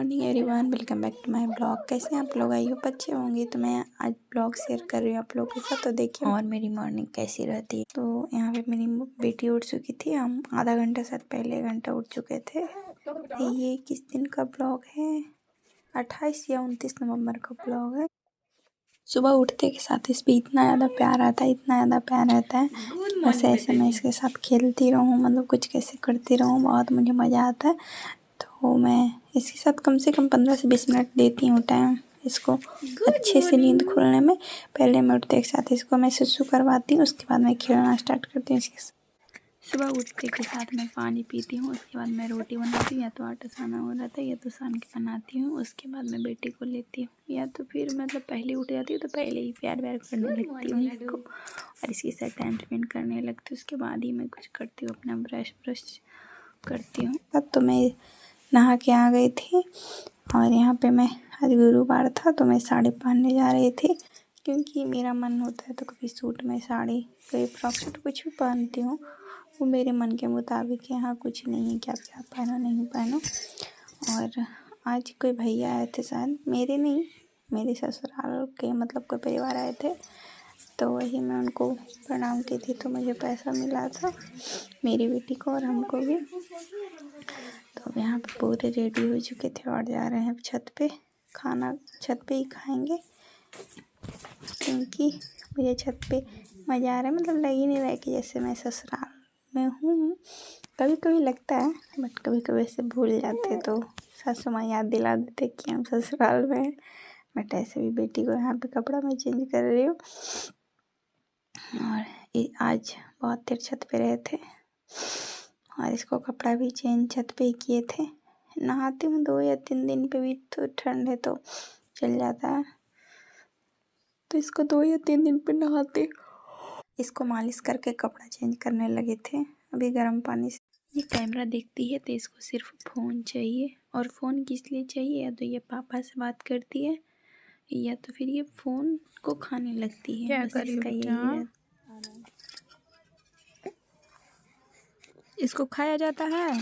Morning everyone, welcome back to my blog. कैसे हैं आप लोग? आई होप अच्छे होंगे। तो मैं आज ब्लॉग शेयर कर रही हूँ आप लोगों के साथ। तो देखिए और मेरी मॉर्निंग कैसी रहती है। तो यहाँ पे मेरी बेटी उठ चुकी थी। हम आधा घंटा शायद पहले घंटा उठ चुके थे। ये किस दिन का ब्लॉग है? 28 या 29 नवंबर का ब्लॉग है। सुबह उठते के साथ इस पर इतना ज़्यादा प्यार आता है, इतना ज़्यादा प्यार रहता है। वैसे ऐसे मैं इसके साथ खेलती रहूँ, मतलब कुछ कैसे करती रहूँ, बहुत मुझे मज़ा आता है। तो मैं इसके साथ कम से कम 15 से 20 मिनट देती हूँ टाइम इसको अच्छे से नींद खुलने में। पहले मैं उठते के साथ इसको मैं सुसु करवाती हूँ, उसके बाद मैं खेलना स्टार्ट करती हूँ इसके साथ। सुबह उठते के साथ मैं पानी पीती हूँ, उसके बाद मैं रोटी बनाती हूँ, या तो आटा साना हो रहता है या तो सान के बनाती हूँ। उसके बाद मैं बेटी को लेती हूँ, या तो फिर मतलब पहले उठ जाती हूँ तो पहले ही प्यार व्यार करने लगती हूँ इसको और इसके साथ टाइम स्पेंड करने लगती हूँ। उसके बाद ही मैं कुछ करती हूँ, अपना ब्रश करती हूँ। अब तो मैं नहा के आ गई थी और यहाँ पे मैं आज गुरुवार था तो मैं साड़ी पहनने जा रही थी, क्योंकि मेरा मन होता है तो कभी सूट में साड़ी, कभी फ्रॉक सूट, कुछ भी पहनती हूँ। वो मेरे मन के मुताबिक है। यहाँ कुछ नहीं है कि आप क्या पहनो नहीं पहनो। और आज कोई भैया आए थे, शायद मेरे नहीं, मेरे ससुराल के मतलब कोई परिवार आए थे, तो वही मैं उनको प्रणाम की थी। तो मुझे पैसा मिला था, मेरी बेटी को और हमको भी। तो अब यहाँ पे पूरे रेडी हो चुके थे और जा रहे हैं अब छत पे। खाना छत पे ही खाएंगे, क्योंकि मुझे छत पे मज़ा आ रहा है। मतलब लग ही नहीं रहा है कि जैसे मैं ससुराल में हूँ। कभी कभी लगता है, बट कभी कभी ऐसे भूल जाते हैं तो सासू माँ याद दिला देते कि हम ससुराल में हैं। बट ऐसे भी बेटी को यहाँ पे कपड़ा मैं चेंज कर रही हूँ। और आज बहुत देर छत पे रहे थे और इसको कपड़ा भी चेंज छत पे ही किए थे। नहाती हूँ 2 या 3 दिन पे भी, तो ठंड है तो चल जाता है, तो इसको 2 या 3 दिन पे नहाते। इसको मालिश करके कपड़ा चेंज करने लगे थे अभी गर्म पानी से। ये कैमरा देखती है तो इसको सिर्फ फ़ोन चाहिए। और फ़ोन किस लिए चाहिए? या तो ये पापा से बात करती है या तो फिर ये फ़ोन को खाने लगती है। बस इसका यही रहता। इसको खाया जाता है।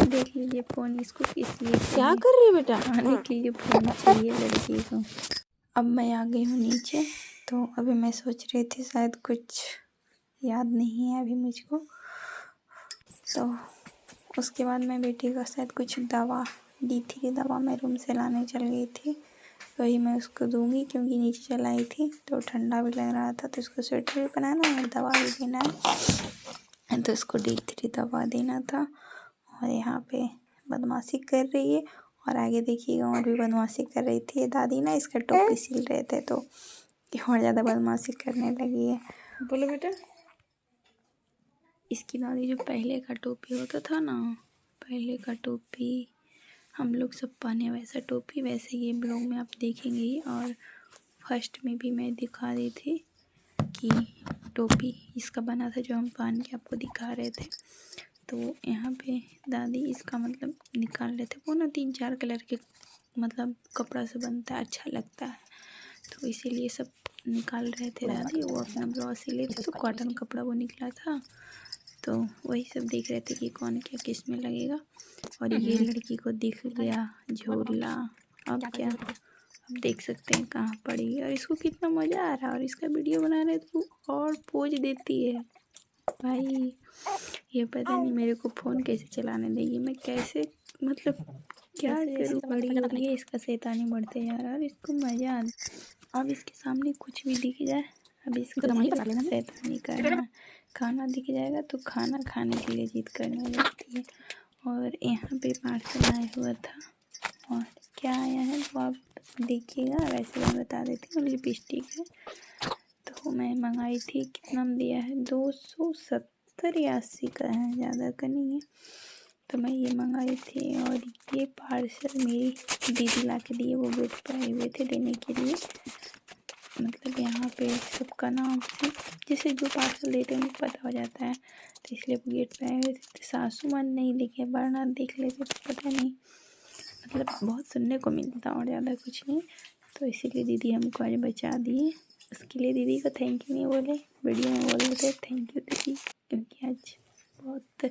देख लीजिए फ़ोन इसको किस लिए क्या कर रही है बेटा? खाने के लिए फ़ोन चाहिए लड़की को। अब मैं आ गई हूँ नीचे, तो अभी मैं सोच रही थी शायद कुछ याद नहीं है अभी मुझको। तो उसके बाद मैं बेटी का शायद कुछ दवा D3 दवा मैं रूम से लाने चल गई थी, वही मैं उसको दूंगी, क्योंकि नीचे चलाई थी तो ठंडा भी लग रहा था। तो उसको स्वेटर भी बनाना है, दवा भी देना है, तो उसको D3 दवा देना था। और यहाँ पे बदमाशी कर रही है और आगे देखिएगा और भी बदमाशी कर रही थी। दादी ना इसका टोपी सिल रहे थे तो और ज़्यादा बदमाशी करने लगी है। बोलो बेटा। इसकी दादी जो पहले का टोपी होता था ना, पहले का टोपी हम लोग सब पहने वैसा टोपी, वैसे ये ब्लॉग में आप देखेंगे ही। और फर्स्ट में भी मैं दिखा रही थी कि टोपी इसका बना था जो हम पहन के आपको दिखा रहे थे। तो यहाँ पे दादी इसका मतलब निकाल रहे थे। वो ना 3-4 कलर के मतलब कपड़ा से बनता है, अच्छा लगता है, तो इसीलिए सब निकाल रहे थे दादी। वो अपना ब्लाउज सिले थे तो कॉटन कपड़ा वो निकला था, तो वही सब देख रहे थे कि कौन क्या किस में लगेगा। और ये लड़की को दिख गया झोला। अब क्या, अब देख सकते हैं कहाँ पड़ी। और इसको कितना मज़ा आ रहा है, और इसका वीडियो बना रहे तो और पोज देती है भाई। ये पता नहीं मेरे को फ़ोन कैसे चलाने देगी, मैं कैसे मतलब क्या करूँ। बड़ी हो रही है, इसका शैतानी बढ़ते जा रहा है और इसको मज़ा आ। अब इसके सामने कुछ भी दिख जाए, अब इसको शैतानी करना है। खाना दिख जाएगा तो खाना खाने के लिए जिद करने लगती है। और यहाँ पे पार्सल आया हुआ था, और क्या आया है वो आप देखिएगा। वैसे मैं बता देती हूँ, लिपस्टिक है। तो मैं मंगाई थी, कितना दिया है 270 या 80 का है, ज़्यादा का नहीं है। तो मैं ये मंगाई थी और ये पार्सल मेरी दीदी ला के दिए। वो गेट पर आए हुए थे लेने के लिए। मतलब यहाँ पे सबका नाम से जैसे जो पार्सल देते हैं उनको पता हो जाता है, तो इसलिए वो गेट पर आए हुए थे। तो सासू माँ नहीं देखे, वरना देख लेते तो पता नहीं। मतलब बहुत सुनने को मिलता और ज़्यादा कुछ नहीं। तो इसीलिए दीदी हमको आज बचा दिए। उसके लिए दीदी को थैंक यू नहीं बोले, वीडियो में बोल रहे थे थैंक यू दीदी, क्योंकि आज बहुत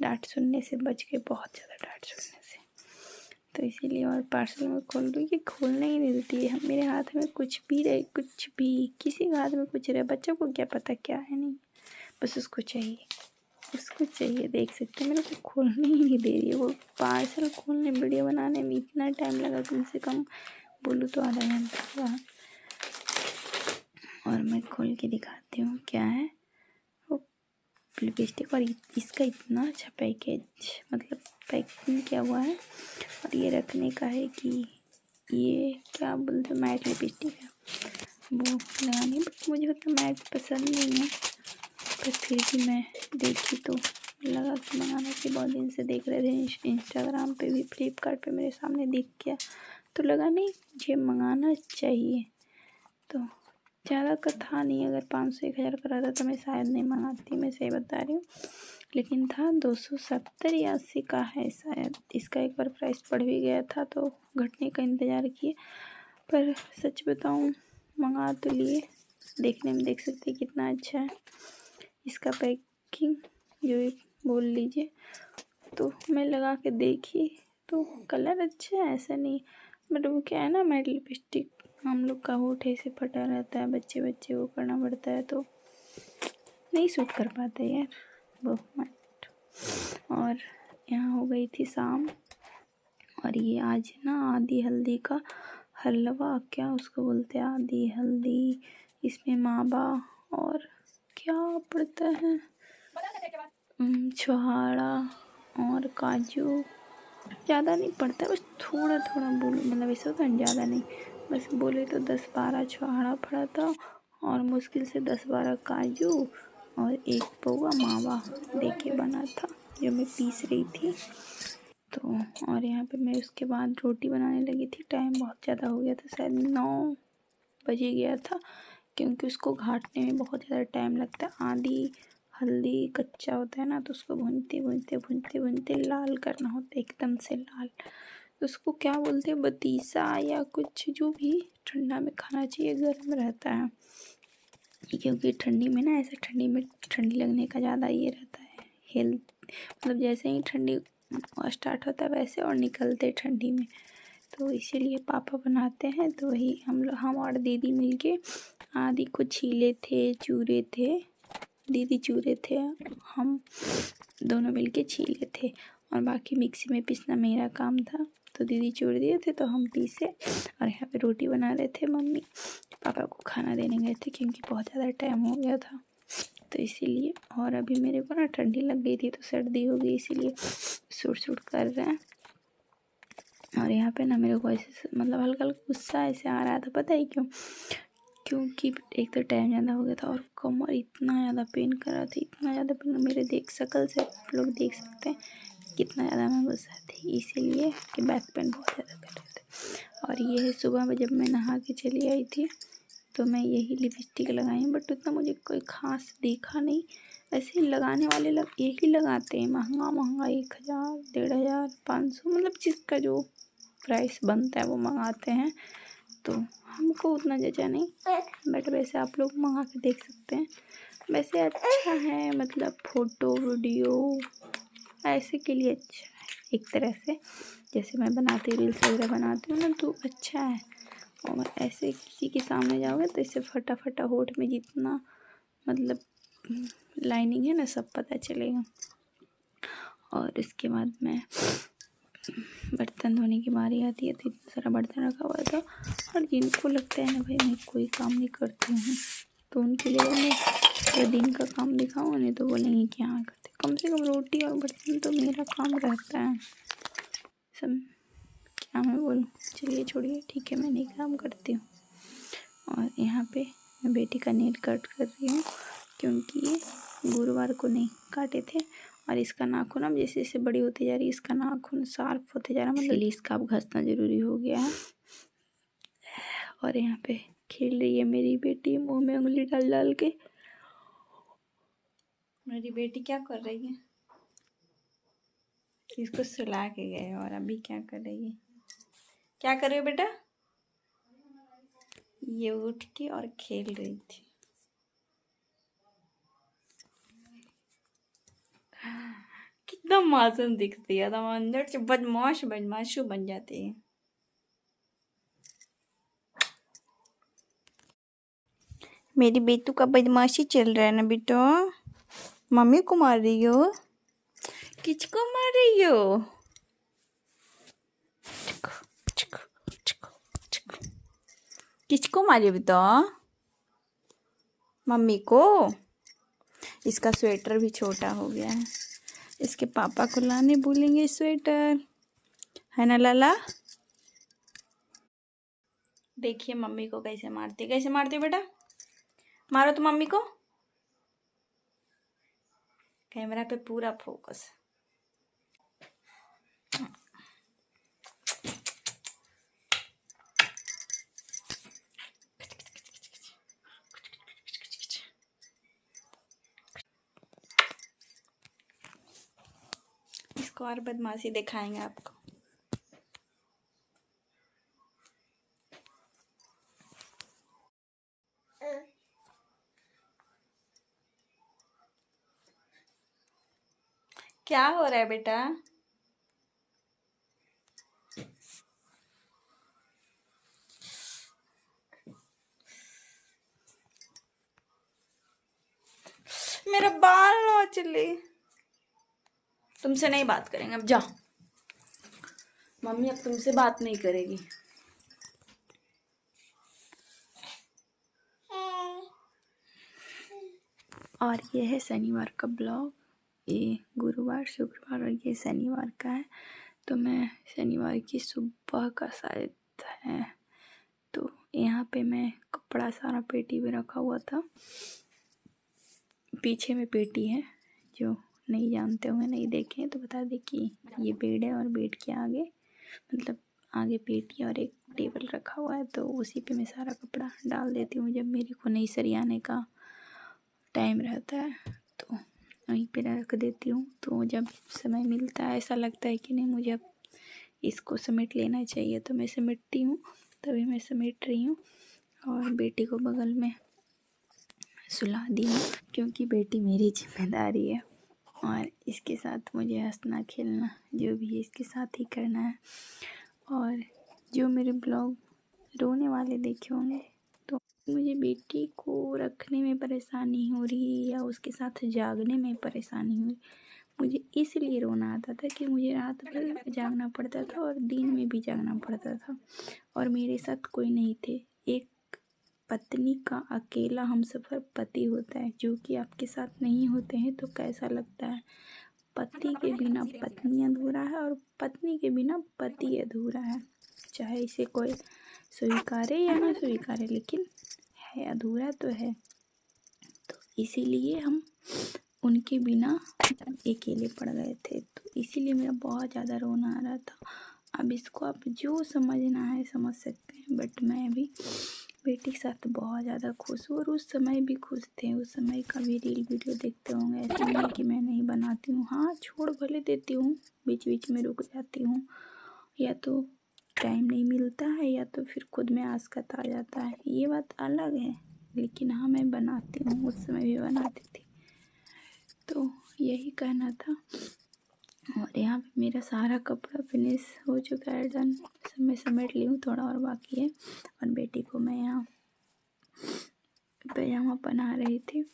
डांट सुनने से बच गए, बहुत ज़्यादा डांट सुनने से। तो इसीलिए और पार्सल में खोल दूँ, ये खोलने ही नहीं देती है। मेरे हाथ में कुछ भी रहे, कुछ भी किसी के हाथ में कुछ रहे, बच्चों को क्या पता क्या है नहीं, बस उसको चाहिए, उसको चाहिए। देख सकते हैं मेरे को खोलने ही नहीं दे रही है। वो पार्सल खोलने वीडियो बनाने में इतना टाइम लगा, कम से कम बोलूँ तो आधा घंटा हुआ। और मैं खोल के दिखाती हूँ क्या है वो लिपस्टिक। और इसका इतना अच्छा पैकेज, मतलब पैकिंग किया हुआ है। और ये रखने का है कि ये क्या बोलते हैं, मैट लिपस्टिक है वो लगानी, बट मुझे मतलब मैट पसंद नहीं है। पर फिर भी मैं देखी तो लगा कि मंगाना चाहिए। बहुत दिन से देख रहे थे इंस्टाग्राम पे भी, फ्लिपकार्ट पे मेरे सामने दिख गया तो लगा नहीं मुझे मंगाना चाहिए। तो ज़्यादा का था नहीं, अगर 500-1000 का रहता तो मैं शायद नहीं मंगाती, मैं सही बता रही हूँ। लेकिन था 270 या 80 का है शायद। इसका एक बार प्राइस बढ़ भी गया था तो घटने का इंतज़ार किए। पर सच बताऊँ मंगा तो लिए, देखने में देख सकते हैं कितना अच्छा है इसका पैकिंग, जो बोल लीजिए। तो मैं लगा के देखी तो कलर अच्छा है, ऐसा नहीं, बट वो क्या है ना, मैट लिपस्टिक हम लोग का होठ ऐसे फटा रहता है, बच्चे बच्चे वो करना पड़ता है तो नहीं सूट कर पाते यार वो मैट। और यहाँ हो गई थी शाम, और ये आज ना आधी हल्दी का हलवा, क्या उसको बोलते हैं, आधी हल्दी, इसमें मावा और क्या पड़ता है, छुहाड़ा और काजू, ज़्यादा नहीं पड़ता है, बस थोड़ा थोड़ा बोलो, मतलब ऐसा होता है ज़्यादा नहीं, बस बोले तो 10-12 छुहाड़ा पड़ा था और मुश्किल से 10-12 काजू और 1 पौवा मावा देके बना था जो मैं पीस रही थी। तो और यहाँ पे मैं उसके बाद रोटी बनाने लगी थी। टाइम बहुत ज़्यादा हो गया था, शायद 9 बजे गया था, क्योंकि उसको घाटने में बहुत ज़्यादा टाइम लगता है। आधी हल्दी कच्चा होता है ना, तो उसको भूनते भूनते भूनते भूनते लाल करना होता है, एकदम से लाल। तो उसको क्या बोलते हैं, बतीसा या कुछ, जो भी ठंडा में खाना चाहिए, गर्म रहता है, क्योंकि ठंडी में ना, ऐसा ठंडी लगने का ज़्यादा ये रहता है हेल्थ, मतलब जैसे ही ठंडी स्टार्ट होता है वैसे और निकलते ठंडी में। तो इसीलिए पापा बनाते हैं, तो वही हम और दीदी मिलके आदि को छीले थे, चूरे थे, दीदी चूरे थे, हम दोनों मिलके छीले थे, और बाकी मिक्सी में पीसना मेरा काम था। तो दीदी चूर दिए थे तो हम पीसे, और यहाँ पे रोटी बना रहे थे मम्मी, पापा को खाना देने गए थे क्योंकि बहुत ज़्यादा टाइम हो गया था, तो इसीलिए। और अभी मेरे को ना ठंडी लग गई थी तो सर्दी हो गई, इसीलिए सूट कर रहे हैं। और यहाँ पे ना मेरे को ऐसे मतलब हल्का हल्का गुस्सा ऐसे आ रहा था, पता है क्यों? क्योंकि एक तो टाइम ज़्यादा हो गया था और कमर इतना ज़्यादा पेन कर रहा था, इतना ज़्यादा पेन, मेरे देख शक्ल से आप लोग देख सकते हैं कितना ज़्यादा मैं गुस्सा थी, इसीलिए कि बैक पेन बहुत ज़्यादा कर रहे थे। और ये है सुबह में जब मैं नहा के चली आई थी तो मैं यही लिपस्टिक लगाई, बट उतना मुझे कोई ख़ास देखा नहीं। ऐसे लगाने वाले यही लगाते हैं, महंगा महंगा 1000, 1500, 500, मतलब जिसका जो प्राइस बनता है वो मंगाते हैं। तो हमको उतना जचा नहीं, बट वैसे आप लोग मंगा के देख सकते हैं। वैसे अच्छा है, मतलब फ़ोटो वीडियो ऐसे के लिए अच्छा है एक तरह से। जैसे मैं बनाती रील्स वगैरह बनाती हूँ ना, तो अच्छा है। और ऐसे किसी के सामने जाओगे तो इससे फटा होठ में जितना मतलब लाइनिंग है ना, सब पता चलेगा। और इसके बाद मैं बर्तन धोने की बारी आती है तो इतना सारा बर्तन रखा हुआ था, और जिनको लगता है ना भाई मैं कोई काम नहीं करती हूँ, तो उनके लिए मैं पूरा दिन का काम दिखाऊँ, नहीं तो बोलेंगे कि हाँ करते। कम से कम रोटी और बर्तन तो मेरा काम रहता है। सब क्या मैं बोलूँ, चलिए छोड़िए, ठीक है मैं नहीं काम करती हूँ। और यहाँ पे मैं बेटी का नेल कट कर रही हूँ, क्योंकि ये गुरुवार को नहीं काटे थे, और इसका नाखून अब जैसे जैसे बड़ी होती जा रही है, इसका नाखून शार्प होते जा रहा है, मतलब इसका अब घसना ज़रूरी हो गया है। और यहाँ पे खेल रही है मेरी बेटी, मुंह में उंगली डाल डाल के। मेरी बेटी क्या कर रही है, इसको सुला के गए और अभी क्या कर रही है, क्या कर रहे हो बेटा? ये उठ के और खेल रही थी। कितना मासूम दिखती है, तो अंदर से बदमाशू बन जाती है। मेरी बेटू का बदमाशी चल रहा है ना बेटा। मम्मी को मार रही हो? किसको मार रही हो? किसको मारे बेटा? मम्मी को। इसका स्वेटर भी छोटा हो गया है, इसके पापा को लाने भूलेंगे स्वेटर, है ना लाला? देखिए मम्मी को कैसे मारती है। कैसे मारती है बेटा? मारो तो मम्मी को। कैमरा पे पूरा फोकस। इसको और बदमाशी दिखाएंगे आपको। क्या हो रहा है बेटा? मेरा बाल नोच ली। तुमसे नहीं बात करेंगे अब, जाओ। मम्मी अब तुमसे बात नहीं करेगी। और ये है शनिवार का ब्लॉग। ये गुरुवार, शुक्रवार और ये शनिवार का है। तो मैं शनिवार की सुबह का शायद है, तो यहाँ पे मैं कपड़ा सारा पेटी में रखा हुआ था। पीछे में पेटी है, जो नहीं जानते होंगे, नहीं देखे तो बता दें कि ये बेड है और बेड के आगे मतलब आगे पेटी और एक टेबल रखा हुआ है। तो उसी पे मैं सारा कपड़ा डाल देती हूँ जब मेरे को नहीं सरियाने का टाइम रहता है, तो वहीं पे रख देती हूँ। तो जब समय मिलता है, ऐसा लगता है कि नहीं मुझे अब इसको समेट लेना चाहिए, तो मैं समेटती हूँ। तभी मैं समेट रही हूँ और बेटी को बगल में सुला दी हूँ, क्योंकि बेटी मेरी जिम्मेदारी है और इसके साथ मुझे हंसना खेलना जो भी है इसके साथ ही करना है। और जो मेरे ब्लॉग रोने वाले देखे होंगे, तो मुझे बेटी को रखने में परेशानी हो रही है या उसके साथ जागने में परेशानी हो रही, मुझे इसलिए रोना आता था कि मुझे रात भर जागना पड़ता था और दिन में भी जागना पड़ता था और मेरे साथ कोई नहीं थे। एक पत्नी का अकेला हमसफ़र पति होता है, जो कि आपके साथ नहीं होते हैं तो कैसा लगता है। पति के बिना पत्नी अधूरा है और पत्नी के बिना पति अधूरा है, चाहे इसे कोई स्वीकारे या ना स्वीकारे, लेकिन है, अधूरा तो है। तो इसीलिए हम उनके बिना अकेले पड़ गए थे, तो इसीलिए मेरा बहुत ज़्यादा रोना आ रहा था। अब इसको आप जो समझना है समझ सकते हैं, बट मैं अभी बेटी के साथ बहुत ज़्यादा खुश हूँ और उस समय भी खुश थे। उस समय का भी रील वीडियो देखते होंगे, ऐसा नहीं है कि मैं नहीं बनाती हूँ। हाँ, छोड़ भले देती हूँ, बीच बीच में रुक जाती हूँ, या तो टाइम नहीं मिलता है या तो फिर खुद में आस्कत आ जाता है, ये बात अलग है। लेकिन हाँ, मैं बनाती हूँ, उस समय भी बनाती थी। तो यही कहना था। और यहाँ पे मेरा सारा कपड़ा फिनिश हो चुका है, डन। सब मैं समेट ली हूँ, थोड़ा और बाकी है। और बेटी को मैं यहाँ पैजामा पहना रही थी।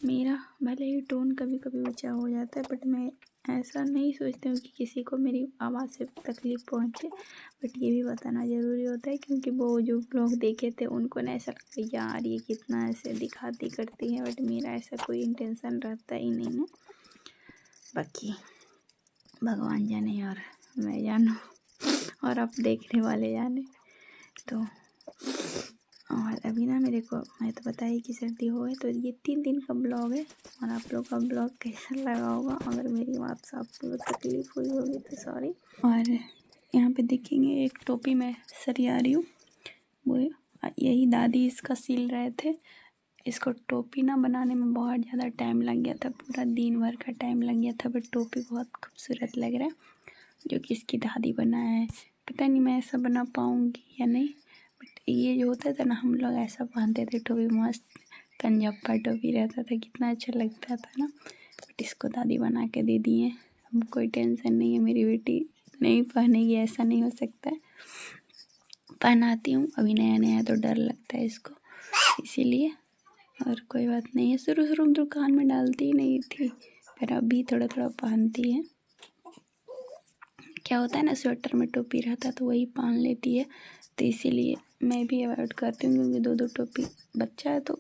मेरा भले ही टोन कभी कभी ऊंचा हो जाता है, बट मैं ऐसा नहीं सोचती हूँ कि किसी को मेरी आवाज़ से तकलीफ़ पहुँचे। बट ये भी बताना ज़रूरी होता है, क्योंकि वो जो लोग देखे थे उनको ना ऐसा लगता है यार ये कितना ऐसे दिखाती करती है, बट मेरा ऐसा कोई इंटेंशन रहता ही नहीं है। बाकी भगवान जाने और मैं जानूँ और आप देखने वाले जाने। तो और अभी ना मेरे को, मैं तो बताई कि सर्दी हो गई, तो ये 3 दिन का ब्लॉग है। और आप लोग का ब्लॉग कैसा लगा होगा, अगर मेरी बात से आपको तकलीफ़ हुई होगी तो सॉरी। और यहाँ पे देखेंगे एक टोपी मैं सरिया रही हूँ, वो यही दादी इसका सिल रहे थे। इसको टोपी ना बनाने में बहुत ज़्यादा टाइम लग गया था, पूरा दिन भर का टाइम लग गया था, बट टोपी बहुत खूबसूरत लग रहा है जो कि इसकी दादी बनाया है। पता नहीं मैं ऐसा बना पाऊँगी या नहीं, बट ये जो होता था ना, हम लोग ऐसा पहनते थे टोपी, मस्त कंजप्पा टोपी रहता था, कितना अच्छा लगता था ना। बट इसको दादी बना के दे दी है, अब कोई टेंशन नहीं है, मेरी बेटी नहीं पहनेगी ऐसा नहीं हो सकता है। पहनाती हूँ, अभी नया नया तो डर लगता है इसको, इसीलिए। और कोई बात नहीं है, शुरू शुरू में दुकान में डालती ही नहीं थी, पर अभी थोड़ा थोड़ा पहनती है। क्या होता है ना, स्वेटर में टोपी रहता है तो वही पहन लेती है, तो इसीलिए मैं भी अवॉइड करती हूँ, क्योंकि दो दो टोपी, बच्चा है तो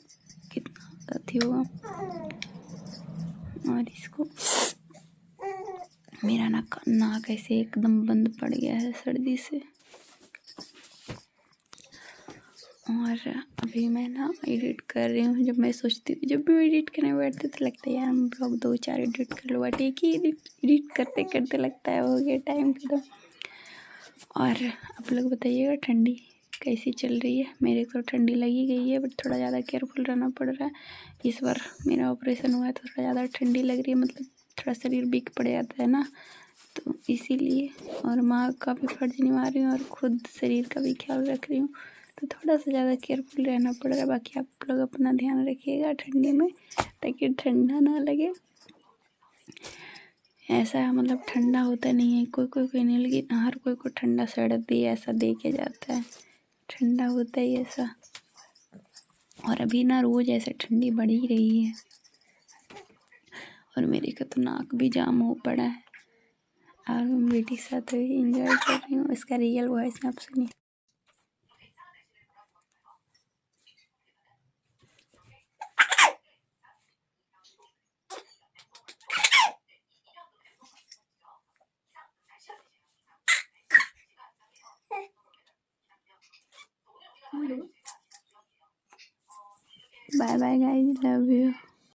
कितना अथी होगा। और इसको मेरा नाक ऐसे एकदम बंद पड़ गया है सर्दी से। और अभी मैं ना एडिट कर रही हूँ। जब मैं सोचती हूँ, जब भी मैं एडिट करने बैठती तो लगता है यार हम ब्लॉग 2-4 एडिट कर लो, बट एक ही एडिट करते करते लगता है हो गया टाइम खत्म। और आप लोग बताइएगा ठंडी कैसी चल रही है। मेरे को ठंडी लगी गई है, बट थोड़ा ज़्यादा केयरफुल रहना पड़ रहा है। इस बार मेरा ऑपरेशन हुआ है तो थोड़ा ज़्यादा ठंडी लग रही है, मतलब थोड़ा शरीर वीक पड़ जाता है ना, तो इसीलिए। और माँ का भी फर्ज निभा रही हूँ और खुद शरीर का भी ख्याल रख रही हूँ, तो थोड़ा सा ज़्यादा केयरफुल रहना पड़ रहा है। बाकी आप लोग अपना ध्यान रखिएगा ठंडी में, ताकि ठंडा ना लगे। ऐसा मतलब ठंडा होता नहीं है, कोई नहीं, लेकिन हर कोई को ठंडा सर्दी ऐसा दे के जाता है, ठंडा होता ही ऐसा। और अभी ना रोज़ ऐसे ठंडी बढ़ ही रही है, और मेरे का तो नाक भी जाम हो पड़ा है। और मैं बेटी के साथ एंजॉय कर रही हूँ, इसका रियल वॉइस में आप सुनिए। Bye bye guys, love you.